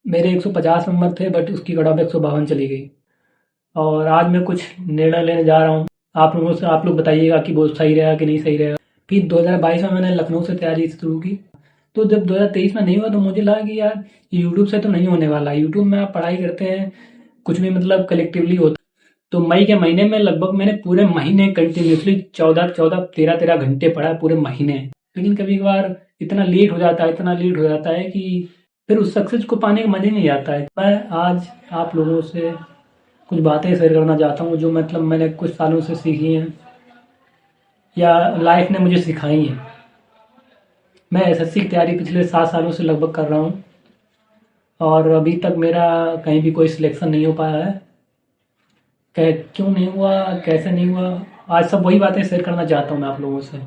मेरे 150 नंबर थे बट उसकी कट ऑफ 152 चली गई। और आज मैं कुछ निर्णय लेने जा रहा हूँ। आप लोग बताइएगा कि वो सही रहेगा कि नहीं सही रहेगा। फिर 2022 में मैंने लखनऊ से तैयारी शुरू की। तो जब 2023 में नहीं हुआ तो मुझे लगा कि यार यूट्यूब से तो नहीं होने वाला। यूट्यूब में आप पढ़ाई करते हैं, कुछ भी मतलब कलेक्टिवली होता। तो मई के महीने में लगभग मैंने पूरे महीने कंटिन्यूसली 14-14, 13-13 घंटे पढ़ा पूरे महीने। लेकिन कभी कभार इतना लेट हो जाता है कि फिर उस सक्सेस को पाने का मजा ही नहीं आता है। मैं आज आप लोगों से कुछ बातें शेयर करना चाहता हूँ जो मतलब मैंने कुछ सालों से सीखी हैं या लाइफ ने मुझे सिखाई हैं। मैं एसएससी की तैयारी पिछले 7 सालों से लगभग कर रहा हूँ और अभी तक मेरा कहीं भी कोई सिलेक्शन नहीं हो पाया है। क्यों नहीं हुआ, कैसे नहीं हुआ, आज सब वही बातें शेयर करना चाहता हूँ मैं आप लोगों से।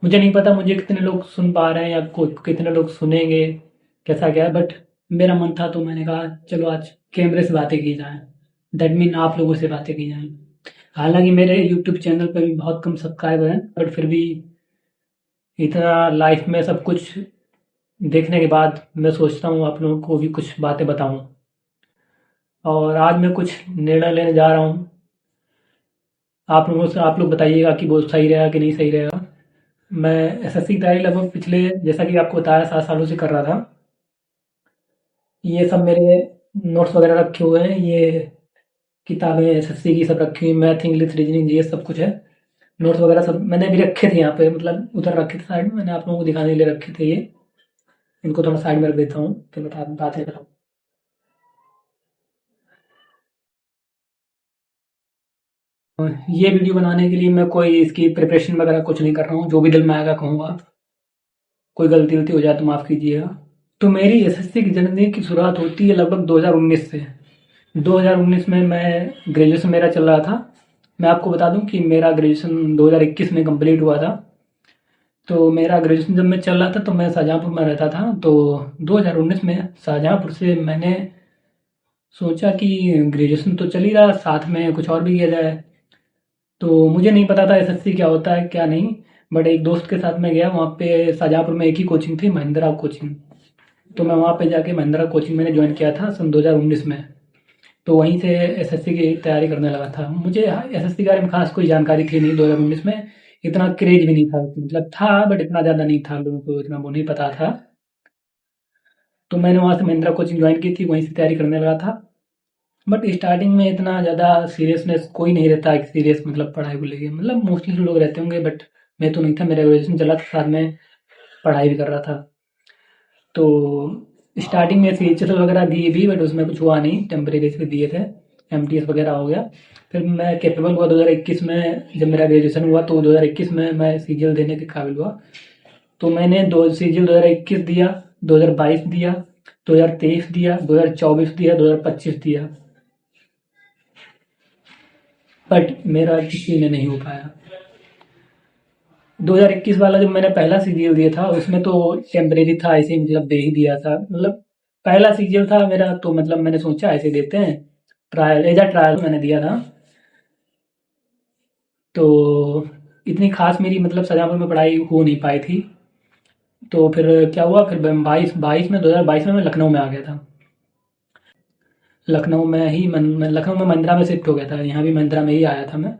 मुझे नहीं पता मुझे कितने लोग सुन पा रहे हैं या कितने लोग सुनेंगे, कैसा क्या है, बट मेरा मन था तो मैंने कहा चलो आज कैमरे से बातें की जाएं। दैट मीन आप लोगों से बातें की जाएं। हालांकि मेरे यूट्यूब चैनल पर भी बहुत कम सब्सक्राइबर हैं बट फिर भी इतना लाइफ में सब कुछ देखने के बाद मैं सोचता हूँ आप लोगों को भी कुछ बातें बताऊँ। और आज मैं कुछ निर्णय लेने जा रहा हूँ। आप लोग बताइएगा कि वो सही रहेगा कि नहीं सही रहेगा। मैं एसएससी की तैयारी लगभग पिछले, जैसा कि आपको बताया, 7 सालों से कर रहा था। ये सब मेरे नोट्स वगैरह रखे हुए हैं, ये किताबें एसएससी की सब रखी हुई, मैथ इंग्लिश रीजनिंग ये सब कुछ है। नोट्स वगैरह सब मैंने भी रखे थे यहाँ पे, मतलब उधर रखे थे साइड में, मैंने आप लोगों को दिखाने के लिए रखे थे ये। इनको थोड़ा साइड में रख देता हूँ फिर बातें बताऊँ। ये वीडियो बनाने के लिए मैं कोई इसकी प्रिपरेशन वगैरह कुछ नहीं कर रहा हूँ, जो भी दिल में आएगा कहूँगा। कोई गलती वलती हो जाए तो माफ़ कीजिएगा। तो मेरी एसएससी की जर्नी की शुरुआत होती है लगभग 2019 से। 2019 में मैं ग्रेजुएशन मेरा चल रहा था। मैं आपको बता दूं कि मेरा ग्रेजुएशन 2021 में कंप्लीट हुआ था। तो मेरा ग्रेजुएशन जब मैं चल रहा था तो मैं शाहजहाँपुर में रहता था। तो 2019 में शाहजहाँपुर से मैंने सोचा कि ग्रेजुएशन तो चल ही रहा, साथ में कुछ और भी किया जाए। तो मुझे नहीं पता था एसएससी क्या होता है क्या नहीं, बट एक दोस्त के साथ मैं गया। वहाँ पे शाहजहाँपुर में एक ही कोचिंग थी, महिंद्रा कोचिंग। तो मैं वहाँ पे जाके महिंद्रा कोचिंग मैंने ज्वाइन किया था सन 2019 में। तो वहीं से एसएससी की तैयारी करने लगा था। मुझे एसएससी के बारे में खास कोई जानकारी थी नहीं 2019 में। इतना क्रेज भी नहीं था, मतलब था बट इतना ज़्यादा नहीं था, लोगों को इतना वो नहीं पता था। तो मैंने वहाँ से महिंद्रा कोचिंग ज्वाइन की थी, वहीं से तैयारी करने लगा था। बट स्टार्टिंग में इतना ज़्यादा सीरियसनेस कोई नहीं रहता है, सीरियस मतलब पढ़ाई को लेके, मतलब मोस्टली लोग रहते होंगे बट मैं तो नहीं था। मेरा ग्रेजुएशन चला था, साथ में पढ़ाई भी कर रहा था। तो स्टार्टिंग में सीएचएसएल वगैरह दिए भी बट उसमें कुछ हुआ नहीं, टेम्परेरी से दिए थे। एमटीएस वगैरह हो गया। फिर मैं कैपेबल हुआ 2021 में, जब मेरा ग्रेजुएशन हुआ तो 2021 में मैं सीजीएल देने के काबिल हुआ। तो मैंने दो सीजीएल 2021 दिया, 2022 दिया, 2023 दिया, 2024 दिया, 2025 दिया, बट मेरा किसी में नहीं हो पाया। 2021 वाला जो मैंने पहला सीजीएल दिया था उसमें तो टेम्परेरी था, ऐसे ही मतलब दे ही दिया था। मतलब पहला सीजीएल था मेरा तो मतलब मैंने सोचा ऐसे देते हैं, ट्रायल एज अ ट्रायल मैंने दिया था। तो इतनी खास मेरी मतलब शाहजहाँपुर में पढ़ाई हो नहीं पाई थी। तो फिर क्या हुआ, फिर बाईस बाईस में 2022 में मैं लखनऊ में आ गया था। मैं लखनऊ में महिंद्रा में शिफ्ट हो गया था, यहाँ भी महिंद्रा में ही आया था मैं।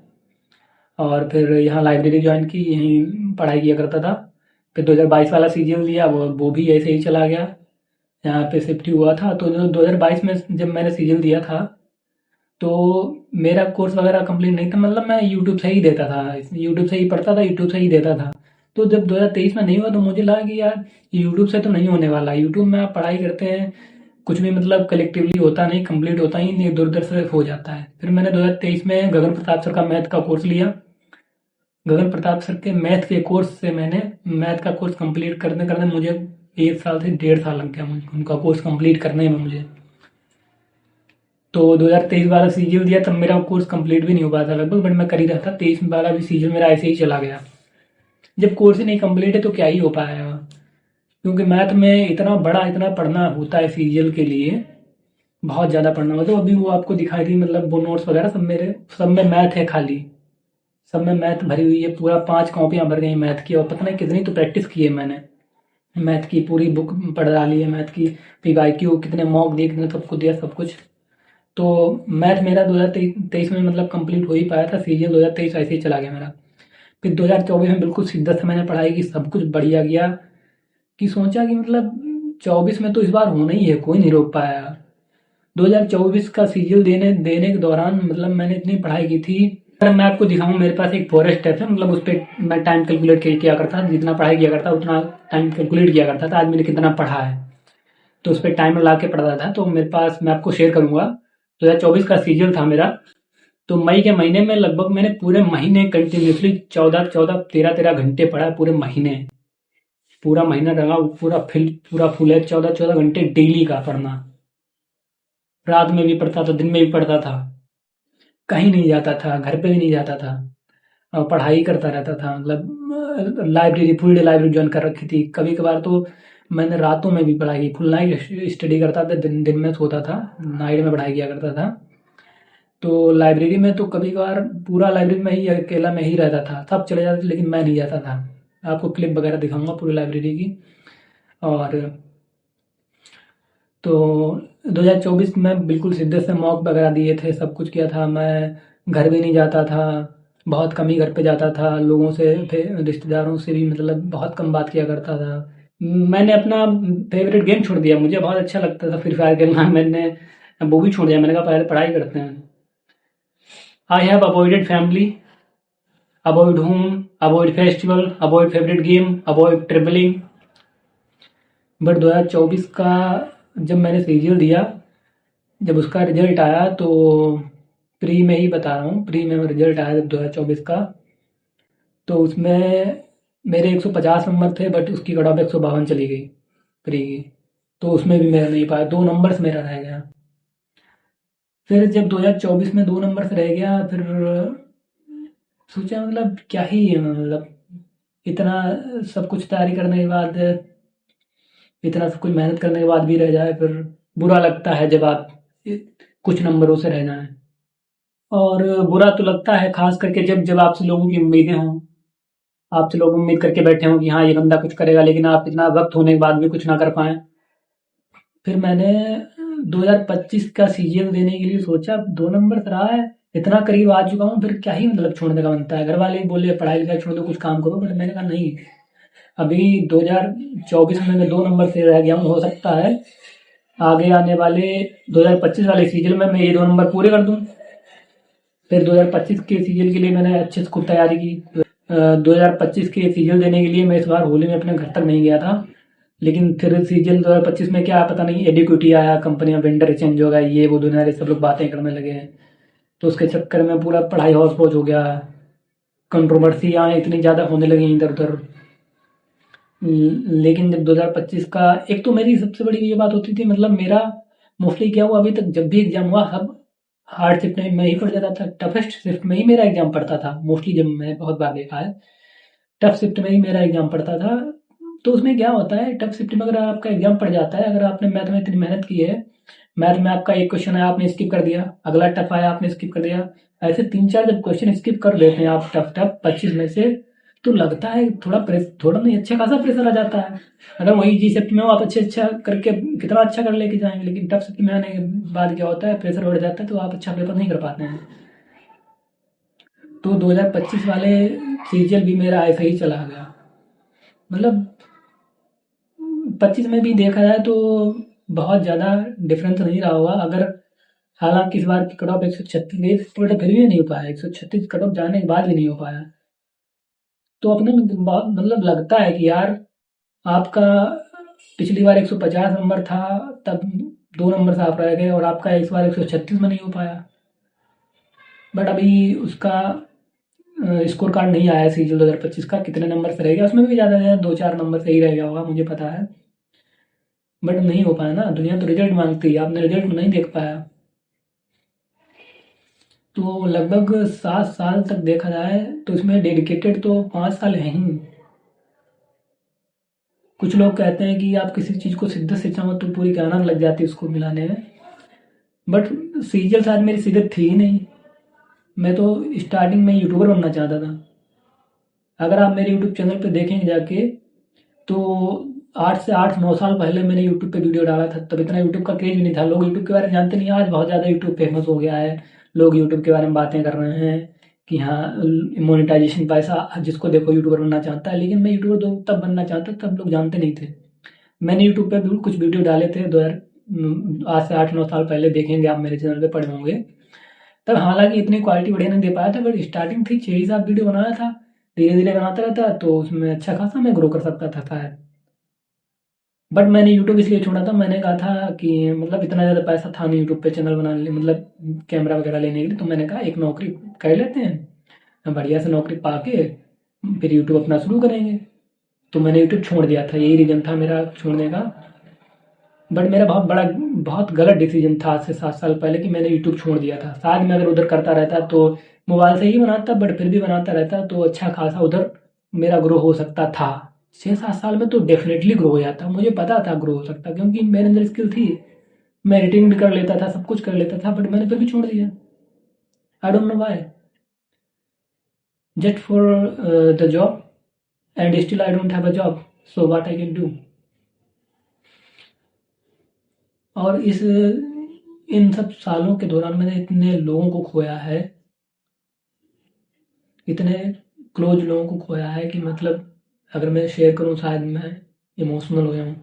और फिर यहाँ लाइब्रेरी ज्वाइन की, यहीं पढ़ाई किया करता था। फिर 2022 वाला सीजीएल दिया, वो भी ऐसे ही चला गया। यहाँ पे शिफ्ट ही हुआ था। तो जो 2022 में जब मैंने सीजीएल दिया था तो मेरा कोर्स वगैरह कंप्लीट नहीं था, मतलब मैं यूट्यूब से ही देता था, यूट्यूब से ही पढ़ता था, यूट्यूब से ही देता था। तो जब 2023 में नहीं हुआ तो मुझे लगा कि यार यूट्यूब से तो नहीं होने वाला। यूट्यूब में आप पढ़ाई करते हैं, कुछ भी मतलब कलेक्टिवली होता नहीं, कंप्लीट होता ही नहीं, इधर उधर से हो जाता है। फिर मैंने 2023 में गगन प्रताप सर का मैथ का कोर्स लिया। गगन प्रताप सर के मैथ के कोर्स से मैंने मैथ का कोर्स कंप्लीट करने करने मुझे 1 साल से 1.5 साल लग गया मुझे उनका कोर्स कंप्लीट करने में मुझे। तो 2023 वाला सीजीएल दिया तब मेरा कोर्स कंप्लीट भी नहीं हो पाया था लगभग, बट मैं कर ही रहा था। 23 वाला भी सीजीएल मेरा ऐसे ही चला गया। जब कोर्स ही नहीं कंप्लीट है तो क्या ही हो पाएगा, क्योंकि मैथ में इतना पढ़ना होता है सीजीएल के लिए, बहुत ज़्यादा पढ़ना होता है। तो अभी वो आपको दिखाई थी, मतलब वो नोट्स वगैरह सब में मैथ है खाली, सब में मैथ भरी हुई है। पूरा 5 कॉपियाँ भर गई मैथ की, और पता नहीं कितनी तो प्रैक्टिस की है मैंने। मैथ की पूरी बुक पढ़ डाली है, मैथ की पीवाईक्यू कितने मॉक दिए, कितने सबको दिया सब कुछ। तो मैथ मेरा 2023 में मतलब कंप्लीट हो ही पाया था, सीजीएल 2023 ऐसे ही चला गया मेरा। फिर 2024 में बिल्कुल शिद्दत से मैंने पढ़ाई की, सब कुछ बढ़िया गया, कि सोचा कि मतलब 24 में तो इस बार होना ही है, कोई नहीं रोक पाया। 2024 का सीजीएल देने देने के दौरान मतलब मैंने इतनी पढ़ाई की थी। अगर मैं आपको दिखाऊं, मेरे पास एक फॉरेस्ट ऐप है, मतलब उस पर मैं टाइम कैलकुलेट किया करता, जितना पढ़ाई किया करता उतना टाइम कैलकुलेट किया करता था, आज मैंने कितना पढ़ा है, तो उस पर टाइमर ला के पढ़ता था। तो मेरे पास, मैं आपको शेयर करूंगा, 2024 का सीजीएल था मेरा। तो मई के महीने में लगभग मैंने पूरे महीने कंटिन्यूसली 13 घंटे पढ़ा, पूरे महीने, पूरा महीना रहा, पूरा फुल है, 14 घंटे डेली का पढ़ना। रात में भी पढ़ता था, दिन में भी पढ़ता था, कहीं नहीं जाता था, घर पे भी नहीं जाता था, और पढ़ाई करता रहता था। मतलब library, full day library join कर रखी थी। कभी कभार तो मैंने रातों में भी पढ़ाई की, फुल नाइट स्टडी करता था, दिन दिन में सोता था, नाइट में पढ़ाई किया करता था। तो लाइब्रेरी में तो कभी कभार पूरा लाइब्रेरी में ही अकेला मैं ही रहता था, सब चले जाते थे लेकिन मैं नहीं जाता था। आपको क्लिप वगैरह दिखाऊंगा पूरी लाइब्रेरी की। और तो 2024 में बिल्कुल शिद्दत से मॉक वगैरह दिए थे, सब कुछ किया था। मैं घर भी नहीं जाता था, बहुत कम ही घर पे जाता था, लोगों से, रिश्तेदारों से भी मतलब बहुत कम बात किया करता था। मैंने अपना फेवरेट गेम छोड़ दिया, मुझे बहुत अच्छा लगता था फ्री फायर खेलना, मैंने वो भी छोड़ दिया। मैंने कहा पहले पढ़ाई करते हैं। I have avoided family, avoid home, avoid festival, avoid favourite game, avoid travelling. But 2024 का जब मैंने सीरियल दिया, जब उसका रिजल्ट आया, तो प्री में ही बता रहा हूँ, प्री में रिजल्ट आया जब 2024 का, तो उसमें मेरे 150 नंबर थे, बट उसकी कट ऑफ 152 चली गई प्री की। तो उसमें भी मेरा नहीं पाया, 2 नंबर से मेरा रह गया। फिर जब 2024 में 2 नंबर से रह गया, फिर सोचा मतलब क्या ही है, मतलब इतना सब कुछ तैयारी करने के बाद, इतना सब कुछ मेहनत करने के बाद भी रह जाए, फिर बुरा लगता है जब आप कुछ नंबरों से रह जाएं। और बुरा तो लगता है खास करके जब जब आपसे लोगों की उम्मीदें हों, आपसे लोग उम्मीद करके बैठे हों कि हाँ ये बंदा कुछ करेगा, लेकिन आप इतना वक्त होने के बाद भी कुछ ना कर पाए। फिर मैंने 2025 का सीजीएल देने के लिए सोचा, 2 नंबर से रहा है, इतना करीब आ चुका हूँ, फिर क्या ही मतलब छोड़ने का बनता है। घर वाले बोले पढ़ाई लिखाई छोड़ दो, कुछ काम करो, बट मैंने कहा नहीं, अभी 2024 में मैं 2 नंबर से रह गया हूँ, हो सकता है आगे आने वाले 2025 वाले सीजन में मैं ये 2 नंबर पूरे कर दूं। फिर 2025 के सीजन के लिए मैंने अच्छे से खूब तैयारी की। 2025 के सीजन देने के लिए मैं इस बार होली में अपने घर तक नहीं गया था, लेकिन फिर सीजन 2025 में क्या पता नहीं एडिक्विटी आया, कंपनी में वेंडर चेंज हो गया, ये वो दुनिया के सब लोग बातें करने लगे हैं, तो उसके चक्कर में पूरा पढ़ाई हौस पौच हो गया। कंट्रोवर्सियाँ इतनी ज़्यादा होने लगी इधर उधर। लेकिन जब 2025 का, एक तो मेरी सबसे बड़ी ये बात होती थी, मतलब मेरा मोस्टली क्या हुआ, अभी तक जब भी एग्जाम हुआ सब हार्ड शिफ्ट में ही पढ़ जाता था, टफेस्ट शिफ्ट में ही मेरा एग्जाम पड़ता था मोस्टली। जब मैं बहुत बार देखा है, टफ शिफ्ट में ही मेरा एग्जाम पड़ता था। तो उसमें क्या होता है, टफ शिफ्ट में अगर आपका एग्जाम पड़ जाता है, अगर आपने मैथ में इतनी मेहनत की है, मैथ में आपका एक क्वेश्चन है आपने स्किप कर दिया, अगला टफ आया आपने स्किप कर दिया, ऐसे 3-4 जब क्वेश्चन स्किप कर देते हैं आप टफ टफ 25 में से, तो लगता है थोड़ा नहीं, अच्छा खासा प्रेशर आ जाता है। अगर वही जी शिफ्ट में हो आप अच्छा करके कितना अच्छा कर लेके जाएंगे, लेकिन टफ शिफ्ट में आने के बाद क्या होता है, प्रेशर बढ़ जाता है, तो आप अच्छा पेपर नहीं कर पाते हैं। तो 2025 वाले सीरियल भी मेरा ऐसे ही चला गया। मतलब 25 में भी देखा जाए तो बहुत ज़्यादा डिफरेंस नहीं रहा होगा। अगर हालांकि इस बार की कट ऑफ 136 गई, फिर भी नहीं हो पाया, 136 कट ऑफ जाने के बाद भी नहीं हो पाया। तो अपने में बहुत मतलब लगता है कि यार आपका पिछली बार 150 नंबर था, तब 2 नंबर से आप रह गए, और आपका इस बार 136 में नहीं हो पाया। बट अभी उसका स्कोर कार्ड नहीं आया सीजन 2025 का, कितने नंबर से रह गया, उसमें भी ज़्यादा 2-4 नंबर से ही रह गया होगा, मुझे पता है। बट नहीं हो पाया ना, दुनिया तो रिजल्ट मांगती है, आपने रिजल्ट में नहीं देख पाया। तो लगभग 7 साल तक देखा जाए तो इसमें डेडिकेटेड तो 5 साल है ही। कुछ लोग कहते हैं कि आप किसी चीज़ को शिद्दत से चाहो तो पूरी कायनात लग जाती है उसको मिलाने में, बट सीरियल शायद मेरी शिद्दत थी ही नहीं। मैं तो स्टार्टिंग में यूट्यूबर बनना चाहता था। अगर आप मेरे यूट्यूब चैनल पे देखेंगे जाके, तो 8 से 9 साल पहले मैंने यूट्यूब पे वीडियो डाला था, तब इतना यूट्यूब का क्रेज भी नहीं था, लोग यूट्यूब के बारे में जानते नहीं। आज बहुत ज़्यादा यूट्यूब फेमस हो गया है, लोग यूट्यूब के बारे में बातें कर रहे हैं कि हाँ मोनेटाइजेशन पैसा, जिसको देखो यूट्यूबर बनना चाहता है। लेकिन मैं यूट्यूबर तब बनना चाहता, तब लोग जानते नहीं थे। मैंने यूट्यूब पे भी कुछ वीडियो डाले थे 2000, आज से 8-9 साल पहले, देखेंगे आप मेरे चैनल पे पड़े होंगे। तब हालांकि इतनी क्वालिटी बढ़िया नहीं दे पाया था, बट स्टार्टिंग थी, 6 ही 7 वीडियो बनाया था, धीरे धीरे बनाता रहता तो उसमें अच्छा खासा मैं ग्रो कर सकता था शायद। बट मैंने यूट्यूब इसलिए छोड़ा था, मैंने कहा था कि मतलब इतना ज़्यादा पैसा था नहीं यूट्यूब पे चैनल बनाने लिए, मतलब कैमरा वगैरह लेने के लिए। तो मैंने कहा एक नौकरी कर लेते हैं, बढ़िया से नौकरी पा के फिर यूट्यूब अपना शुरू करेंगे। तो मैंने यूट्यूब छोड़ दिया था, यही रीज़न था मेरा छोड़ने का। बट मेरा बहुत गलत डिसीजन था आज से 7 साल पहले कि मैंने यूट्यूब छोड़ दिया था। शायद मैं अगर उधर करता रहता तो मोबाइल से ही बनाता, बट फिर भी बनाता रहता तो अच्छा खासा उधर मेरा ग्रो हो सकता था। 6-7 साल में तो डेफिनेटली ग्रो हो जाता, मुझे पता था ग्रो हो सकता, क्योंकि मेरे अंदर स्किल थी, मैं एडिटिंग भी कर लेता था, सब कुछ कर लेता था। बट मैंने फिर भी छोड़ दिया, I don't know why, just for the job, and still I don't have a job, so what I can do. और इन सब सालों के दौरान मैंने इतने लोगों को खोया है, इतने क्लोज लोगों को खोया है कि मतलब अगर मैं शेयर करूं शायद मैं इमोशनल हो जाऊं।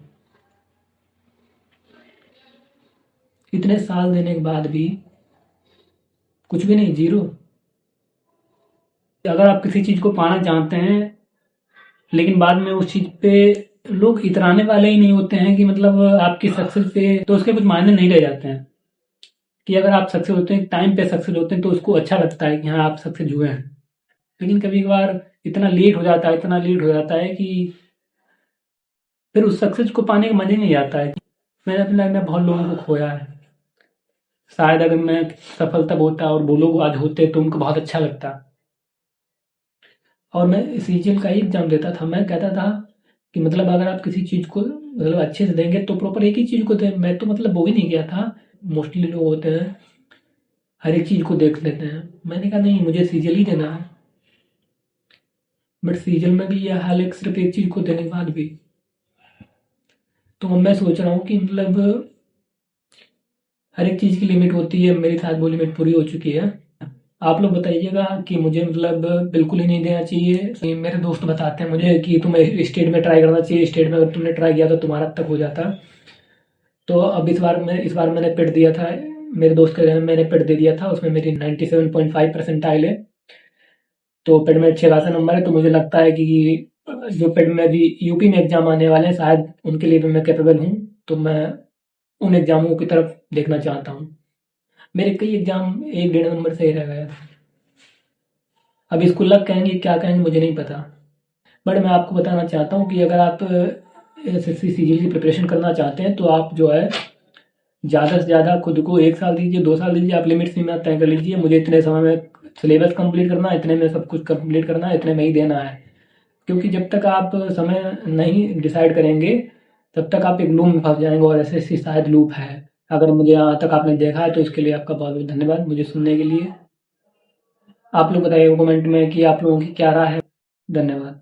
इतने साल देने के बाद भी कुछ भी नहीं, जीरो। अगर आप किसी चीज़ को पाना चाहते हैं, लेकिन बाद में उस चीज़ पे लोग इतराने वाले ही नहीं होते हैं कि मतलब आपकी सक्सेस पे, तो उसके कुछ मायने नहीं रह जाते हैं। कि अगर आप सक्सेस होते हैं, टाइम पे सक्सेस होते हैं, तो उसको अच्छा लगता है कि हाँ आप सक्सेस हुए हैं। लेकिन कभी कभार इतना लेट हो जाता है, इतना लेट हो जाता है कि फिर उस सक्सेस को पाने का मजा ही नहीं आता है। मैंने अपनी लाइफ में बहुत लोगों को खोया है। शायद अगर मैं सफल तब होता और वो लोग आज होते तो उनको बहुत अच्छा लगता। और मैं सीजीएल का ही एग्जाम देता था, मैं कहता था कि मतलब अगर आप किसी चीज़ को मतलब अच्छे से देंगे तो प्रॉपर एक ही चीज़ को दें। मैं तो मतलब वो भी नहीं किया था, मोस्टली लोग होते हैं हर एक चीज़ को देख लेते हैं। मैंने कहा नहीं, मुझे सीजीएल ही देना है। बट सीजीएल में भी यह हाल है, सिर्फ एक चीज़ को देने के बाद भी। तो अब मैं सोच रहा हूँ कि मतलब हर एक चीज़ की लिमिट होती है, मेरे साथ वो लिमिट पूरी हो चुकी है। आप लोग बताइएगा कि मुझे मतलब बिल्कुल ही नहीं देना चाहिए। मेरे दोस्त बताते हैं मुझे कि तुम्हें स्टेट में ट्राई करना चाहिए, स्टेट में अगर तुमने ट्राई किया तो तुम्हारा अब तक हो जाता। तो अब इस बार मैंने पिट दिया था, मेरे दोस्त के घर में मैंने पिट दे दिया था, उसमें मेरी 97.5 परसेंटाइल है। तो पिट में अच्छे खासा नंबर है, तो मुझे लगता है कि जो पिट में भी यूपी में एग्जाम आने वाले हैं, शायद उनके लिए भी मैं कैपेबल हूँ। तो मैं उन एग्जामों की तरफ देखना चाहता हूँ। मेरे कई एग्जाम 1-1.5 नंबर से ही रह गए थे। अब इसको लक कहेंगे क्या कहेंगे मुझे नहीं पता। बट मैं आपको बताना चाहता हूँ कि अगर आप एसएससी सीजीएल की प्रिपरेशन करना चाहते हैं तो आप जो है ज़्यादा से ज़्यादा खुद को 1 साल दीजिए, 2 साल दीजिए, आप लिमिट सीमा तय कर लीजिए। मुझे इतने समय में सिलेबस कंप्लीट करना है, इतने में सब कुछ कंप्लीट करना है, इतने में ही देना है। क्योंकि जब तक आप समय नहीं डिसाइड करेंगे तब तक आप एक लूप में फंस जाएंगे, और एसएससी शायद लूप है। अगर मुझे यहाँ तक आपने देखा है तो इसके लिए आपका बहुत बहुत धन्यवाद मुझे सुनने के लिए। आप लोग बताइए कमेंट में कि आप लोगों की क्या राय है। धन्यवाद।